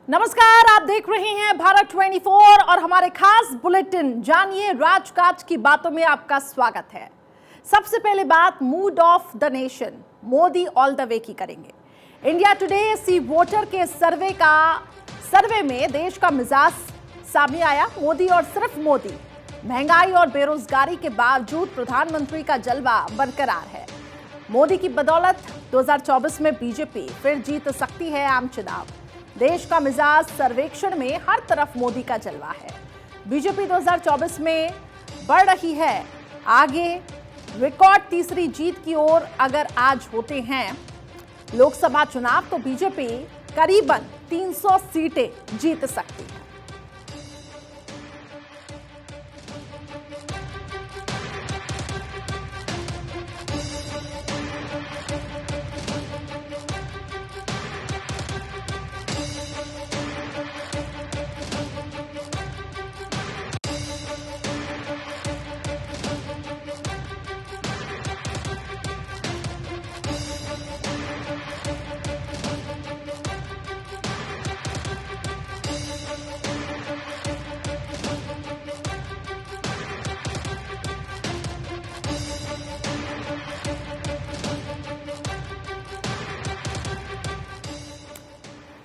नमस्कार, आप देख रहे हैं भारत 24 और हमारे खास बुलेटिन जानिए राजकाज की बातों में आपका स्वागत है। सबसे पहले बात mood off the nation Modi all the way की करेंगे। इंडिया टुडे सी वोटर के सर्वे में देश का मिजाज सामने आया। मोदी और सिर्फ मोदी। महंगाई और बेरोजगारी के बावजूद प्रधानमंत्री का जलवा बरकरार है। मोदी की बदौलत 2024 में बीजेपी फिर जीत सकती है आम चुनाव। देश का मिजाज सर्वेक्षण में हर तरफ मोदी का जलवा है। बीजेपी 2024 में बढ़ रही है आगे। रिकॉर्ड तीसरी जीत की ओर अगर आज होते हैं लोकसभा चुनाव तो बीजेपी करीबन 300 सीटें जीत सकती है।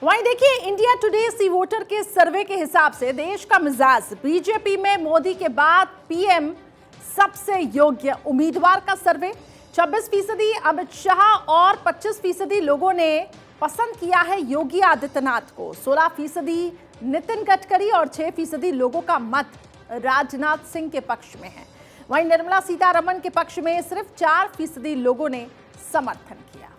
वहीं देखिए इंडिया टुडे सी वोटर के सर्वे के हिसाब से देश का मिजाज बीजेपी में मोदी के बाद पीएम सबसे योग्य उम्मीदवार का सर्वे। 26% अमित शाह और 25% लोगों ने पसंद किया है योगी आदित्यनाथ को। 16% नितिन गडकरी और 6% लोगों का मत राजनाथ सिंह के पक्ष में है। वहीं निर्मला सीतारमण के पक्ष में सिर्फ 4% लोगों ने समर्थन किया।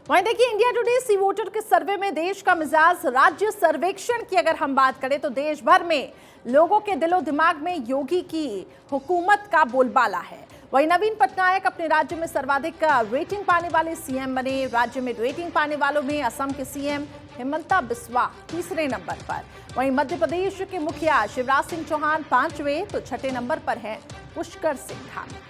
वहीं देखिए इंडिया टुडे सी वोटर के सर्वे में देश का मिजाज राज्य सर्वेक्षण की अगर हम बात करें तो देश भर में लोगों के दिलो दिमाग में योगी की हुकूमत का बोलबाला है। वहीं नवीन पटनायक अपने राज्य में सर्वाधिक रेटिंग पाने वाले सीएम बने। राज्य में रेटिंग पाने वालों में असम के सीएम हिमंता बिस्वा तीसरे नंबर पर। वहीं मध्य प्रदेश के मुखिया शिवराज सिंह चौहान 5वें तो 6ठे नंबर पर हैं पुष्कर सिंह धामी।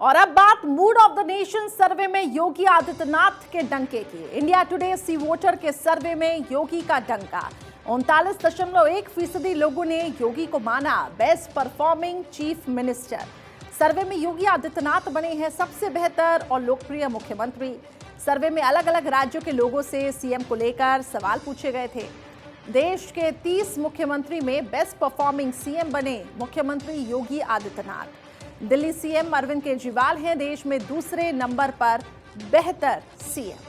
और अब बात मूड ऑफ द नेशन सर्वे में योगी आदित्यनाथ के डंके की। इंडिया टुडे सी वोटर के सर्वे में योगी का डंका। 39.1% लोगों ने योगी को माना बेस्ट परफॉर्मिंग चीफ मिनिस्टर। सर्वे में योगी आदित्यनाथ बने हैं सबसे बेहतर और लोकप्रिय मुख्यमंत्री। सर्वे में अलग अलग राज्यों के लोगों से सीएम को लेकर सवाल पूछे गए थे। देश के 30 मुख्यमंत्री में बेस्ट परफॉर्मिंग सीएम बने मुख्यमंत्री योगी आदित्यनाथ। दिल्ली सीएम अरविंद केजरीवाल हैं देश में दूसरे नंबर पर बेहतर सीएम।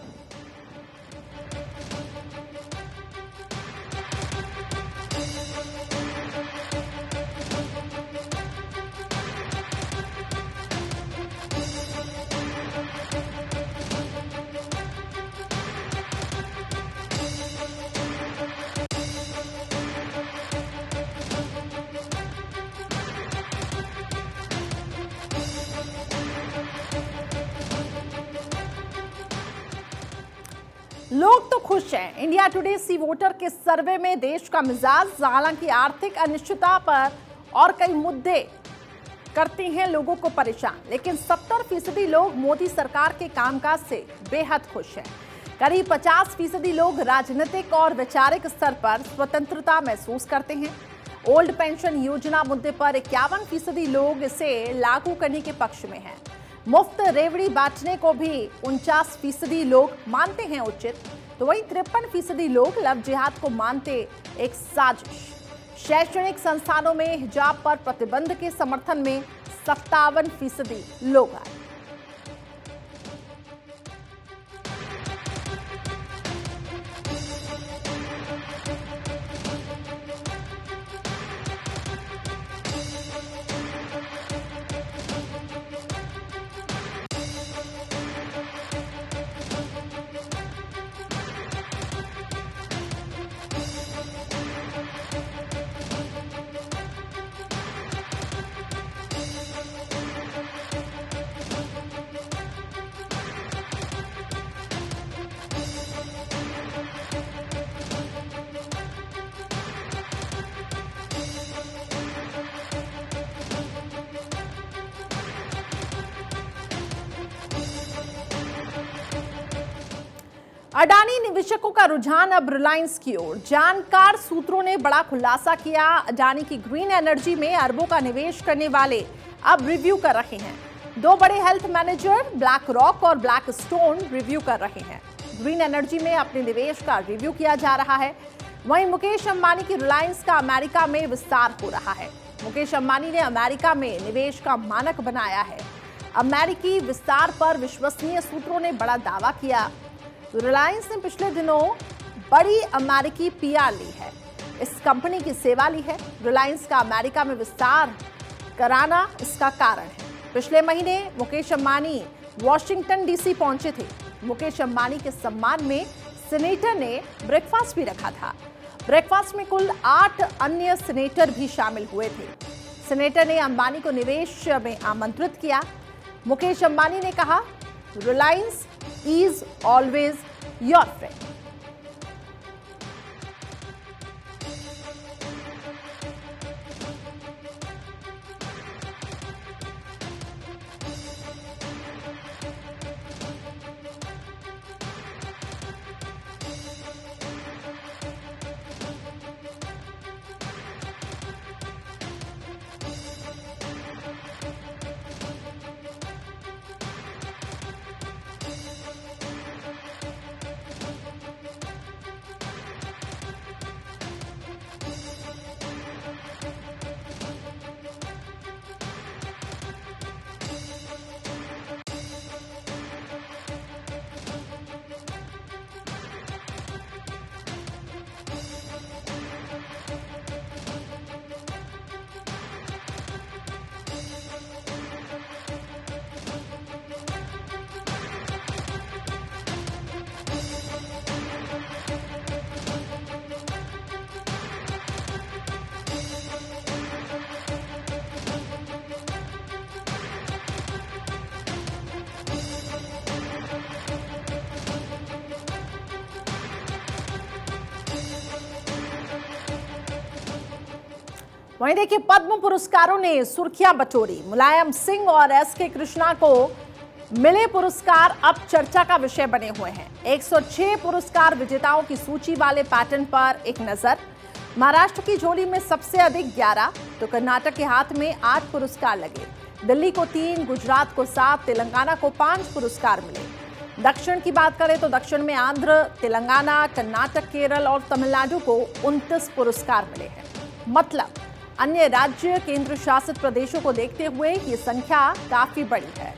लोग तो खुश हैं। इंडिया टुडे सी वोटर के सर्वे में देश का मिजाज हालांकि आर्थिक अनिश्चितता पर और कई मुद्दे करते हैं लोगों को परेशान, लेकिन 70% लोग मोदी सरकार के कामकाज से बेहद खुश हैं। करीब 50% लोग राजनीतिक और वैचारिक स्तर पर स्वतंत्रता महसूस करते हैं। ओल्ड पेंशन योजना मुद्दे पर 51% लोग इसे लागू करने के पक्ष में हैं। मुफ्त रेवड़ी बांटने को भी 49% लोग मानते हैं उचित, तो वहीं 53% लोग लव जिहाद को मानते एक साजिश। शैक्षणिक संस्थानों में हिजाब पर प्रतिबंध के समर्थन में 57% लोग आए। अडानी निवेशकों का रुझान अब रिलायंस की ओर। जानकार सूत्रों ने बड़ा खुलासा किया। अडानी की ग्रीन एनर्जी में अरबों का निवेश करने वाले अब रिव्यू कर रहे हैं। दो बड़े हेल्थ मैनेजर ब्लैक रॉक और ब्लैक स्टोन रिव्यू कर रहे हैं। ग्रीन एनर्जी में अपने निवेश का रिव्यू किया जा रहा है। वहीं मुकेश अंबानी की रिलायंस का अमेरिका में विस्तार हो रहा है। मुकेश अंबानी ने अमेरिका में निवेश का मानक बनाया है। अमेरिकी विस्तार पर विश्वसनीय सूत्रों ने बड़ा दावा किया। रिलायंस ने पिछले दिनों बड़ी अमेरिकी पीआर ली है। इस कंपनी की सेवा ली है। रिलायंस का अमेरिका में विस्तार कराना इसका कारण है। पिछले महीने मुकेश अंबानी वॉशिंगटन डीसी पहुंचे थे। मुकेश अंबानी के सम्मान में सीनेटर ने ब्रेकफास्ट भी रखा था। ब्रेकफास्ट में कुल 8 अन्य सीनेटर भी शामिल हुए थे। सीनेटर ने अंबानी को निवेश में आमंत्रित किया। मुकेश अंबानी ने कहा, Reliance is always your friend. वहीं देखिए, पद्म पुरस्कारों ने सुर्खियां बटोरी। मुलायम सिंह और एसके कृष्णा को मिले पुरस्कार अब चर्चा का विषय बने हुए हैं। 106 पुरस्कार विजेताओं की सूची वाले पैटर्न पर एक नजर। महाराष्ट्र की झोली में सबसे अधिक 11, तो कर्नाटक के हाथ में 8 पुरस्कार लगे। दिल्ली को 3, गुजरात को 7, तेलंगाना को 5 पुरस्कार मिले। दक्षिण की बात करें तो दक्षिण में आंध्र, तेलंगाना, कर्नाटक, केरल और तमिलनाडु को 29 पुरस्कार मिले हैं। मतलब अन्य राज्य केंद्र शासित प्रदेशों को देखते हुए ये संख्या काफी बड़ी है।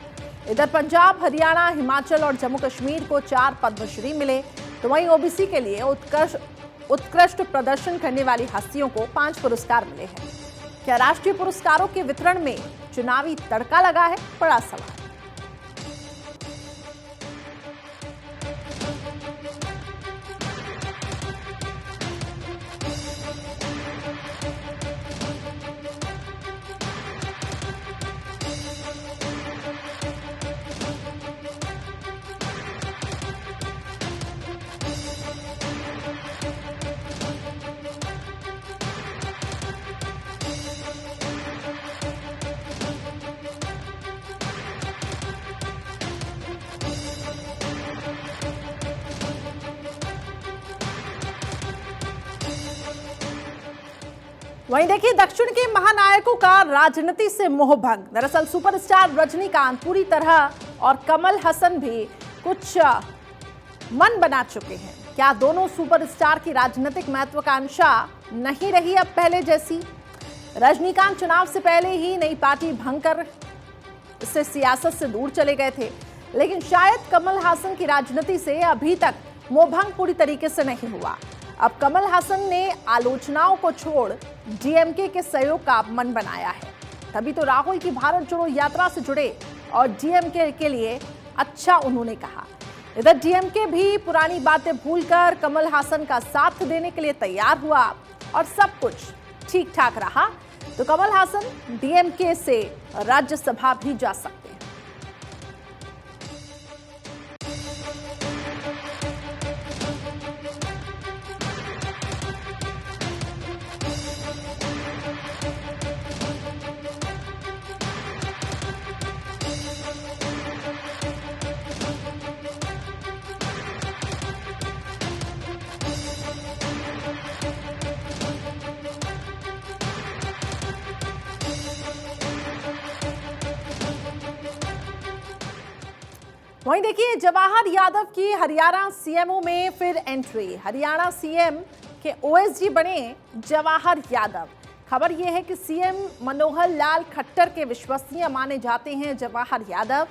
इधर पंजाब, हरियाणा, हिमाचल और जम्मू कश्मीर को 4 पद्मश्री मिले, तो वहीं ओबीसी के लिए उत्कृष्ट प्रदर्शन करने वाली हस्तियों को 5 पुरस्कार मिले हैं। क्या राष्ट्रीय पुरस्कारों के वितरण में चुनावी तड़का लगा है? बड़ा सवाल। वहीं देखिए, दक्षिण के महानायकों का राजनीति से मोहभंग। दरअसल सुपरस्टार रजनीकांत पूरी तरह और कमल हसन भी कुछ मन बना चुके हैं। क्या दोनों सुपरस्टार की राजनीतिक महत्वाकांक्षा नहीं रही अब पहले जैसी? रजनीकांत चुनाव से पहले ही नई पार्टी भंग कर इससे सियासत से दूर चले गए थे, लेकिन शायद कमल हासन की राजनीति से अभी तक मोहभंग पूरी तरीके से नहीं हुआ। अब कमल हासन ने आलोचनाओं को छोड़ डीएमके के सहयोग का मन बनाया है। तभी तो राहुल की भारत जोड़ो यात्रा से जुड़े और डीएमके के लिए अच्छा उन्होंने कहा। इधर डीएमके भी पुरानी बातें भूलकर कमल हासन का साथ देने के लिए तैयार हुआ और सब कुछ ठीक ठाक रहा तो कमल हासन डीएमके से राज्यसभा भी जा सकते हैं। वहीं देखिए जवाहर यादव की हरियाणा सीएमओ में फिर एंट्री। हरियाणा सीएम के ओएसडी बने जवाहर यादव। खबर यह है कि सीएम मनोहर लाल खट्टर के विश्वसनीय माने जाते हैं जवाहर यादव।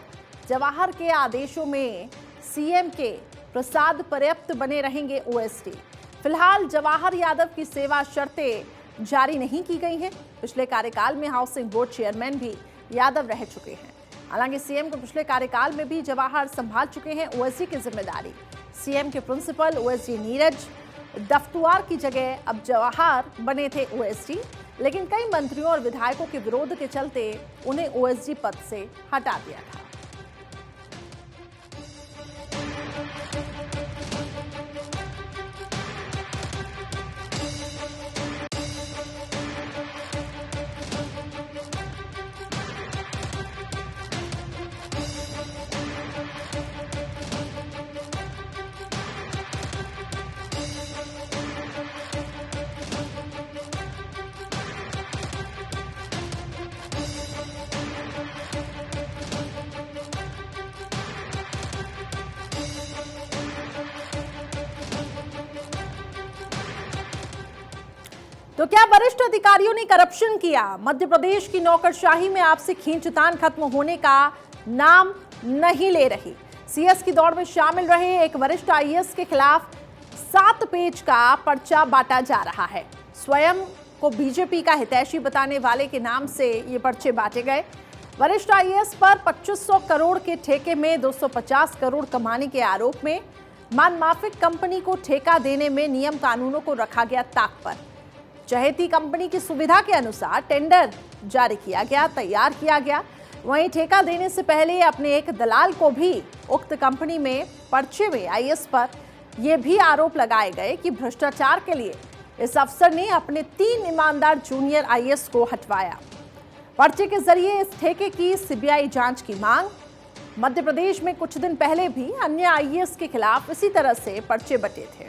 जवाहर के आदेशों में सीएम के प्रसाद पर्याप्त बने रहेंगे ओएसडी। फिलहाल जवाहर यादव की सेवा शर्तें जारी नहीं की गई हैं। पिछले कार्यकाल में हाउसिंग बोर्ड चेयरमैन भी यादव रह चुके हैं। हालांकि सीएम को पिछले कार्यकाल में भी जवाहर संभाल चुके हैं ओएसडी की जिम्मेदारी। सीएम के प्रिंसिपल ओएसडी नीरज दफ्तुआर की जगह अब जवाहर बने थे ओएसडी, लेकिन कई मंत्रियों और विधायकों के विरोध के चलते उन्हें ओएसडी पद से हटा दिया था। तो क्या वरिष्ठ अधिकारियों ने करप्शन किया? मध्य प्रदेश की नौकरशाही में आपसे खींचतान खत्म होने का नाम नहीं ले रही। सीएस की दौड़ में शामिल रहे एक वरिष्ठ आईएएस के खिलाफ 7 पेज का पर्चा बांटा जा रहा है। स्वयं को बीजेपी का हितैषी बताने वाले के नाम से ये पर्चे बांटे गए। वरिष्ठ आईएएस पर 2500 करोड़ के ठेके में 250 करोड़ कमाने के आरोप में मनमाफिक कंपनी को ठेका देने में नियम कानूनों को रखा गया ताक पर। चहेती कंपनी की सुविधा के अनुसार टेंडर जारी किया गया, तैयार किया गया। वहीं ठेका देने से पहले अपने एक दलाल को भी उक्त कंपनी में पर्चे में आईएएस पर यह भी आरोप लगाए गए कि भ्रष्टाचार के लिए इस अफसर ने अपने 3 ईमानदार जूनियर आईएएस को हटवाया। पर्चे के जरिए इस ठेके की सीबीआई जांच की मांग। मध्य प्रदेश में कुछ दिन पहले भी अन्य आईएएस के खिलाफ इसी तरह से पर्चे बटे थे।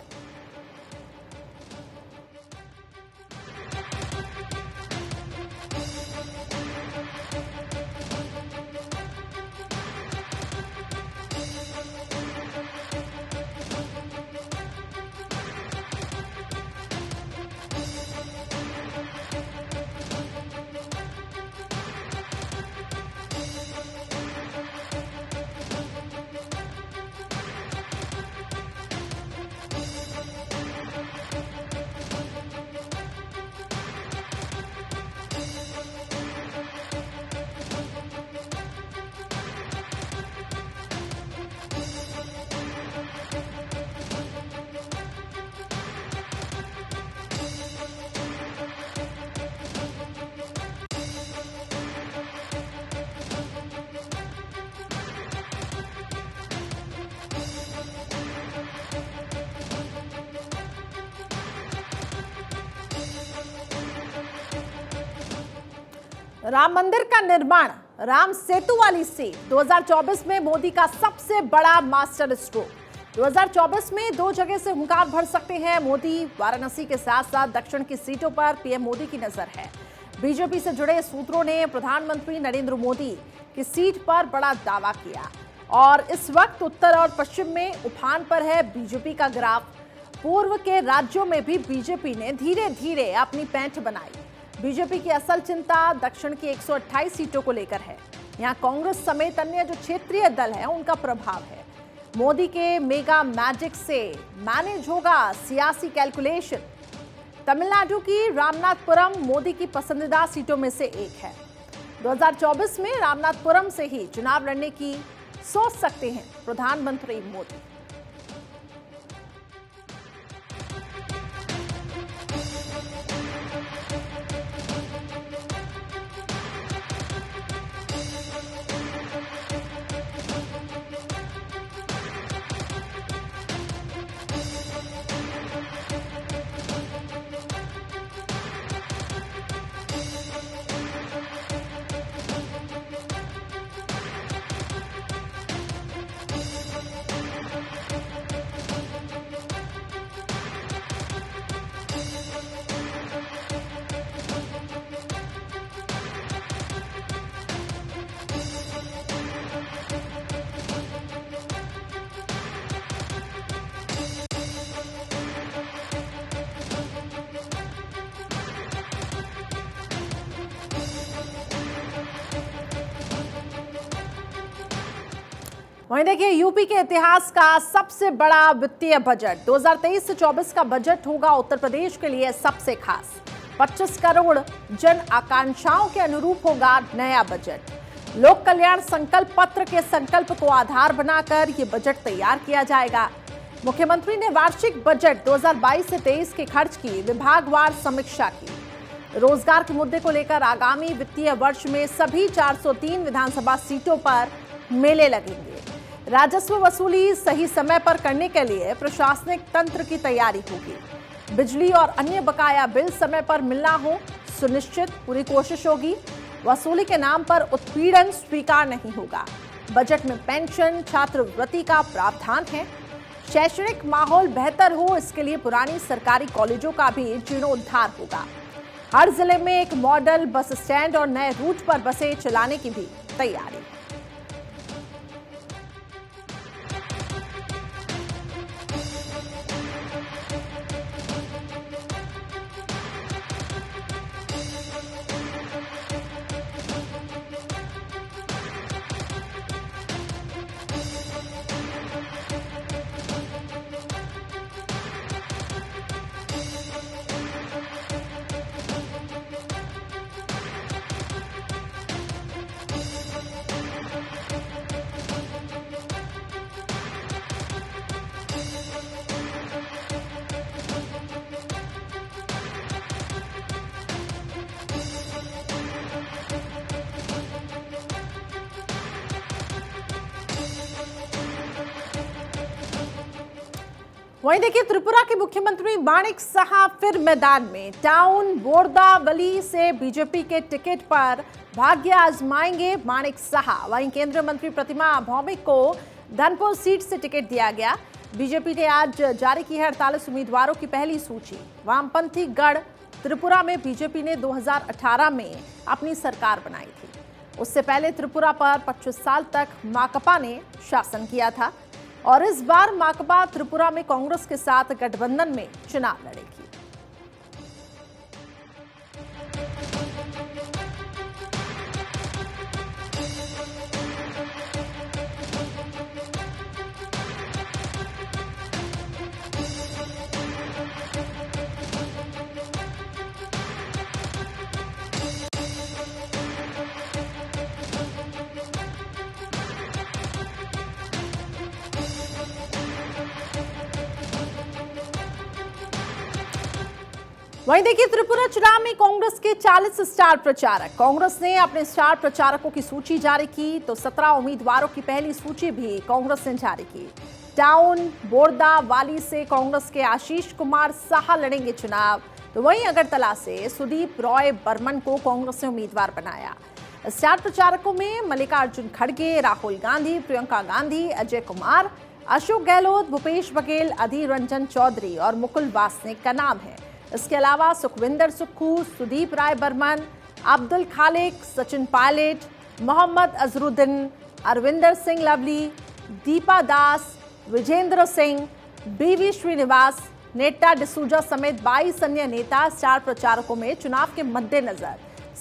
राम मंदिर का निर्माण, राम सेतु वाली सीट 2024 में मोदी का सबसे बड़ा मास्टर स्ट्रोक। 2024 में 2 जगह से हुंकार भर सकते हैं मोदी। वाराणसी के साथ साथ दक्षिण की सीटों पर पीएम मोदी की नजर है। बीजेपी से जुड़े सूत्रों ने प्रधानमंत्री नरेंद्र मोदी की सीट पर बड़ा दावा किया और इस वक्त उत्तर और पश्चिम में उफान पर है बीजेपी का ग्राफ। पूर्व के राज्यों में भी बीजेपी ने धीरे धीरे अपनी पैंठ बनाई। बीजेपी की असल चिंता दक्षिण की 128 सीटों को लेकर है। यहां कांग्रेस समेत अन्य जो क्षेत्रीय दल हैं उनका प्रभाव है। मोदी के मेगा मैजिक से मैनेज होगा सियासी कैलकुलेशन। तमिलनाडु की रामनाथपुरम मोदी की पसंदीदा सीटों में से एक है। 2024 में रामनाथपुरम से ही चुनाव लड़ने की सोच सकते हैं प्रधानमंत्री मोदी। वहीं देखिए, यूपी के इतिहास का सबसे बड़ा वित्तीय बजट 2023 से 24 का बजट होगा उत्तर प्रदेश के लिए सबसे खास। 25 करोड़ जन आकांक्षाओं के अनुरूप होगा नया बजट। लोक कल्याण संकल्प पत्र के संकल्प को आधार बनाकर ये बजट तैयार किया जाएगा। मुख्यमंत्री ने वार्षिक बजट 2022 से 23 के खर्च की विभागवार समीक्षा की। रोजगार के मुद्दे को लेकर आगामी वित्तीय वर्ष में सभी 403 विधानसभा सीटों पर मेले लगेंगे। राजस्व वसूली सही समय पर करने के लिए प्रशासनिक तंत्र की तैयारी होगी। बिजली और अन्य बकाया बिल समय पर मिलना हो सुनिश्चित, पूरी कोशिश होगी। वसूली के नाम पर उत्पीड़न स्वीकार नहीं होगा। बजट में पेंशन, छात्रवृत्ति का प्रावधान है। शैक्षणिक माहौल बेहतर हो, इसके लिए पुरानी सरकारी कॉलेजों का भी जीर्णोद्धार होगा। हर जिले में एक मॉडल बस स्टैंड और नए रूट पर बसें चलाने की भी तैयारी। वहीं देखिए, त्रिपुरा के मुख्यमंत्री माणिक साहा फिर मैदान में। टाउन बोरदावली से बीजेपी के टिकट पर भाग्य आजमाएंगे माणिक साहा। वहीं केंद्रीय मंत्री प्रतिमा भौमिक को धनपुर सीट से टिकट दिया गया। बीजेपी ने आज जारी की है 48 उम्मीदवारों की पहली सूची। वामपंथी गढ़ त्रिपुरा में बीजेपी ने 2018 में अपनी सरकार बनाई थी। उससे पहले त्रिपुरा पर 25 साल तक माकपा ने शासन किया था और इस बार माकपा त्रिपुरा में कांग्रेस के साथ गठबंधन में चुनाव लड़ेगी। वहीं देखिए, त्रिपुरा चुनाव में कांग्रेस के 40 स्टार प्रचारक। कांग्रेस ने अपने स्टार प्रचारकों की सूची जारी की तो 17 उम्मीदवारों की पहली सूची भी कांग्रेस ने जारी की। टाउन बोरदावाली से कांग्रेस के आशीष कुमार साहा लड़ेंगे चुनाव, तो वहीं अगरतला से सुदीप रॉय बर्मन को कांग्रेस ने उम्मीदवार बनाया। स्टार प्रचारकों में मल्लिकार्जुन खड़गे, राहुल गांधी, प्रियंका गांधी, अजय कुमार, अशोक गहलोत, भूपेश बघेल, अधीर रंजन चौधरी और मुकुल वासनिक का नाम है। इसके अलावा सुखविंदर सुक्खू, सुदीप राय बर्मन, अब्दुल खालिक, सचिन पायलट, मोहम्मद अजरुद्दीन, अरविंदर सिंह लवली, दीपा दास, विजेंद्र सिंह, बीवी श्रीनिवास, नेता डिसूजा समेत 22 अन्य नेता स्टार प्रचारकों में चुनाव के मद्देनजर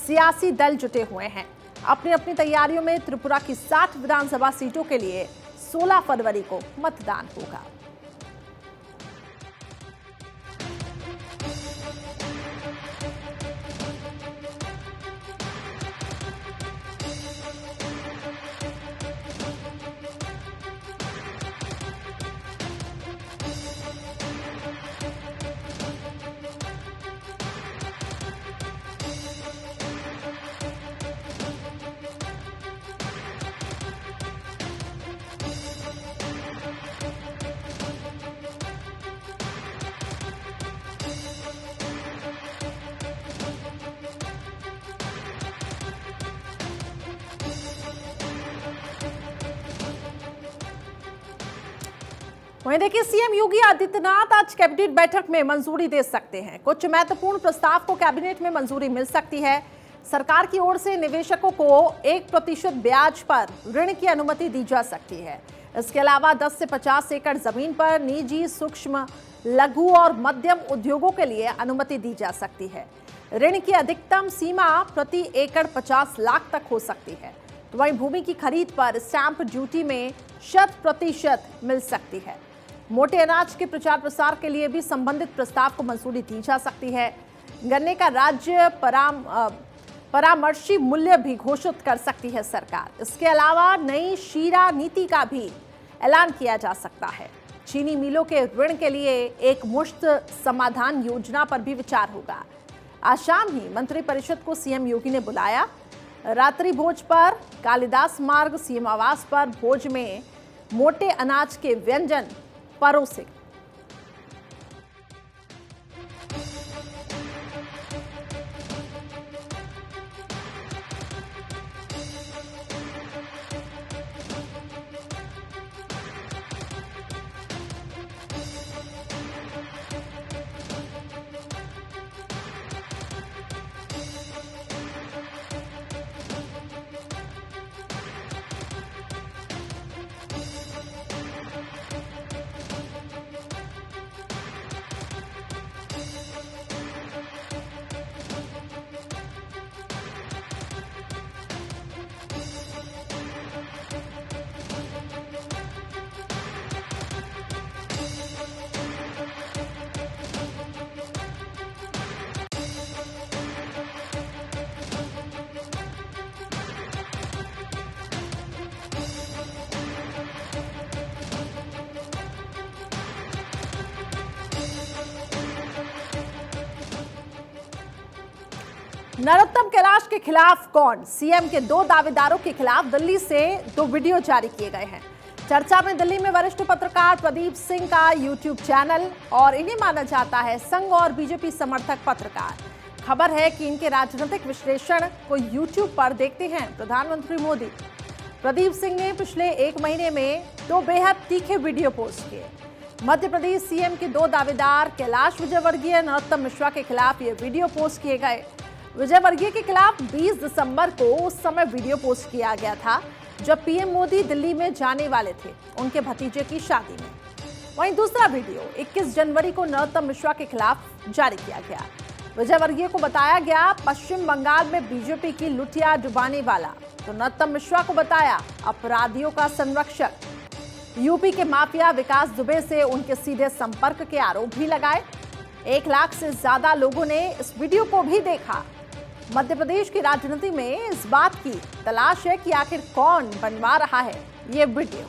सियासी दल जुटे हुए हैं। अपनी अपनी तैयारियों में त्रिपुरा की 60 विधानसभा सीटों के लिए 16 फरवरी को मतदान होगा। वहीं देखिए, सीएम योगी आदित्यनाथ आज कैबिनेट बैठक में मंजूरी दे सकते हैं। कुछ महत्वपूर्ण प्रस्ताव को कैबिनेट में मंजूरी मिल सकती है। सरकार की ओर से निवेशकों को 1% ब्याज पर ऋण की अनुमति दी जा सकती है। इसके अलावा 10 से 50 एकड़ जमीन पर निजी, सूक्ष्म, लघु और मध्यम उद्योगों के लिए अनुमति दी जा सकती है। ऋण की अधिकतम सीमा प्रति एकड़ 50 लाख तक हो सकती है। तो वहीं भूमि की खरीद पर स्टैंप ड्यूटी में 100% मिल सकती है। मोटे अनाज के प्रचार प्रसार के लिए भी संबंधित प्रस्ताव को मंजूरी दी जा सकती है। गन्ने का राज्य परामर्शी मूल्य भी घोषित कर सकती है सरकार। इसके अलावा नई शीरा नीति का भी ऐलान किया जा सकता है। चीनी मिलों के ऋण के लिए एक मुश्त समाधान योजना पर भी विचार होगा। आज शाम ही मंत्रिपरिषद को सीएम योगी ने बुलाया। रात्रि भोज पर कालिदास मार्ग सीएम आवास पर भोज में मोटे अनाज के व्यंजन परोसे। नरोत्तम कैलाश के खिलाफ कौन? सीएम के 2 दावेदारों के खिलाफ दिल्ली से 2 वीडियो जारी किए गए हैं। चर्चा में दिल्ली में वरिष्ठ पत्रकार प्रदीप सिंह का यूट्यूब चैनल और इन्हें माना जाता है संघ और बीजेपी समर्थक पत्रकार। खबर है कि इनके राजनीतिक विश्लेषण को यूट्यूब पर देखते हैं प्रधानमंत्री मोदी। प्रदीप सिंह ने पिछले 1 महीने में 2 बेहद तीखे वीडियो पोस्ट किए। मध्य प्रदेश सीएम के 2 दावेदार कैलाश विजयवर्गीय, नरोत्तम मिश्रा के खिलाफ ये वीडियो पोस्ट किए गए। विजयवर्गीय के खिलाफ 20 दिसंबर को उस समय वीडियो पोस्ट किया गया था जब पीएम मोदी दिल्ली में जाने वाले थे उनके भतीजे की शादी में। वहीं दूसरा वीडियो 21 जनवरी को नरोत्तम मिश्रा के खिलाफ जारी किया गया। विजयवर्गीय को बताया गया पश्चिम बंगाल में बीजेपी की लुटिया डुबाने वाला, तो नरोत्तम मिश्रा को बताया अपराधियों का संरक्षक। यूपी के माफिया विकास दुबे से उनके सीधे संपर्क के आरोप भी लगाए। 1 लाख से ज्यादा लोगों ने इस वीडियो को भी देखा। मध्य प्रदेश की राजनीति में इस बात की तलाश है कि आखिर कौन बनवा रहा है ये वीडियो।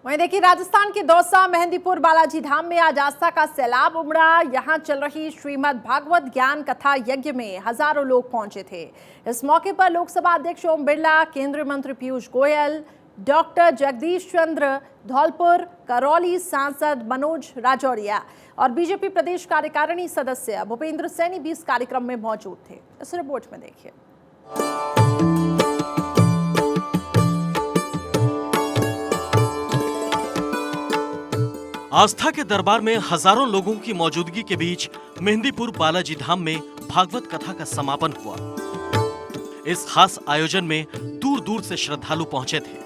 वहीं देखिए राजस्थान के दौसा, मेहंदीपुर, बालाजी धाम में आज आस्था का सैलाब उमड़ा। यहां चल रही श्रीमद् भागवत ज्ञान कथा यज्ञ में हजारों लोग पहुंचे थे। इस मौके पर लोकसभा अध्यक्ष ओम बिरला, केंद्रीय मंत्री पीयूष गोयल, डॉक्टर जगदीश चंद्र धौलपुर, करौली सांसद मनोज राजौरिया और बीजेपी प्रदेश कार्यकारिणी सदस्य भूपेंद्र सैनी भी इस कार्यक्रम में मौजूद थे। इस रिपोर्ट में देखिए। आस्था के दरबार में हजारों लोगों की मौजूदगी के बीच मेहंदीपुर बालाजी धाम में भागवत कथा का समापन हुआ। इस खास आयोजन में दूर दूर से श्रद्धालु पहुंचे थे।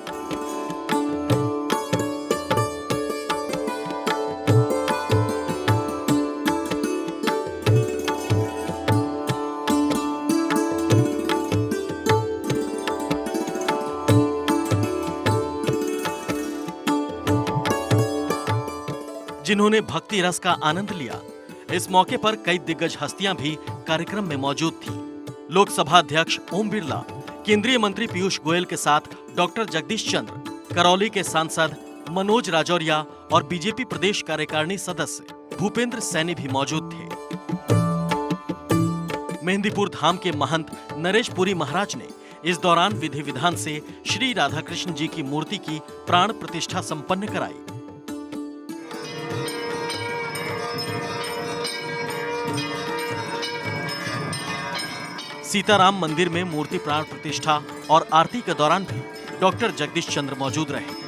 जिन्होंने भक्ति रस का आनंद लिया। इस मौके पर कई दिग्गज हस्तियां भी कार्यक्रम में मौजूद थी। लोकसभा अध्यक्ष ओम बिरला, केंद्रीय मंत्री पीयूष गोयल के साथ डॉक्टर जगदीश चंद्र, करौली के सांसद मनोज राजौरिया और बीजेपी प्रदेश कार्यकारिणी सदस्य भूपेंद्र सैनी भी मौजूद थे। मेहंदीपुर धाम के महंत नरेश पुरी महाराज ने इस दौरान विधि विधान से श्री राधा कृष्ण जी की मूर्ति की प्राण प्रतिष्ठा संपन्न कराई। सीताराम मंदिर में मूर्ति प्राण प्रतिष्ठा और आरती के दौरान भी डॉक्टर जगदीश चंद्र मौजूद रहे।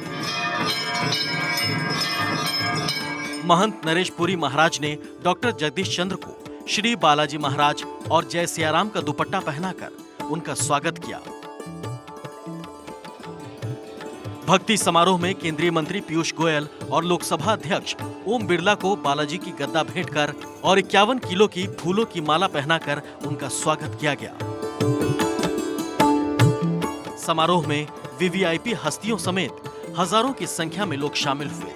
महंत नरेश पुरी महाराज ने डॉक्टर जगदीश चंद्र को श्री बालाजी महाराज और जय सियाराम का दुपट्टा पहनाकर उनका स्वागत किया। भक्ति समारोह में केंद्रीय मंत्री पीयूष गोयल और लोकसभा अध्यक्ष ओम बिरला को बालाजी की गद्दा भेंट कर और 51 किलो की फूलों की माला पहनाकर उनका स्वागत किया गया। समारोह में वीवीआईपी हस्तियों समेत हजारों की संख्या में लोग शामिल हुए।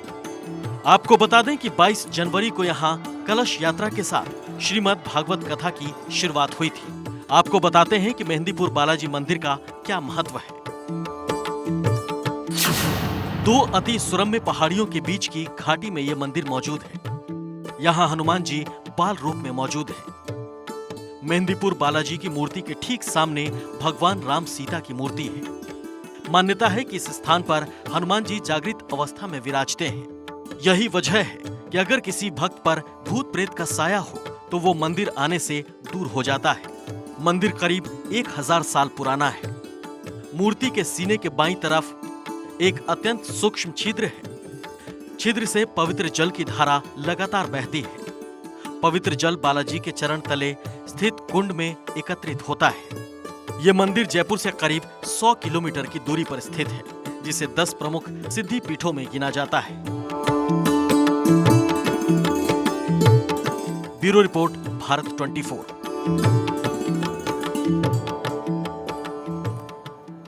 आपको बता दें कि 22 जनवरी को यहां कलश यात्रा के साथ श्रीमद् भागवत कथा की शुरुआत हुई थी। आपको बताते हैं कि मेहंदीपुर बालाजी मंदिर का क्या महत्व है। दो अति सुरम्य पहाड़ियों के बीच की घाटी में यह मंदिर मौजूद है। यहाँ हनुमान जी बाल रूप में मौजूद हैं। मेहंदीपुर बालाजी की मूर्ति के ठीक सामने भगवान राम सीता की मूर्ति है। मान्यता है कि इस स्थान पर हनुमान जी जागृत अवस्था में विराजते हैं। यही वजह है कि अगर किसी भक्त पर भूत प्रेत का साया हो तो वो मंदिर आने से दूर हो जाता है। मंदिर करीब 1000 साल पुराना है। मूर्ति के सीने के बाईं तरफ एक अत्यंत सूक्ष्म छिद्र है। छिद्र से पवित्र जल की धारा लगातार बहती है। पवित्र जल बालाजी के चरण तले स्थित कुंड में एकत्रित होता है। यह मंदिर जयपुर से करीब 100 किलोमीटर की दूरी पर स्थित है, जिसे 10 प्रमुख सिद्धि पीठों में गिना जाता है। Bureau report, Bharat 24।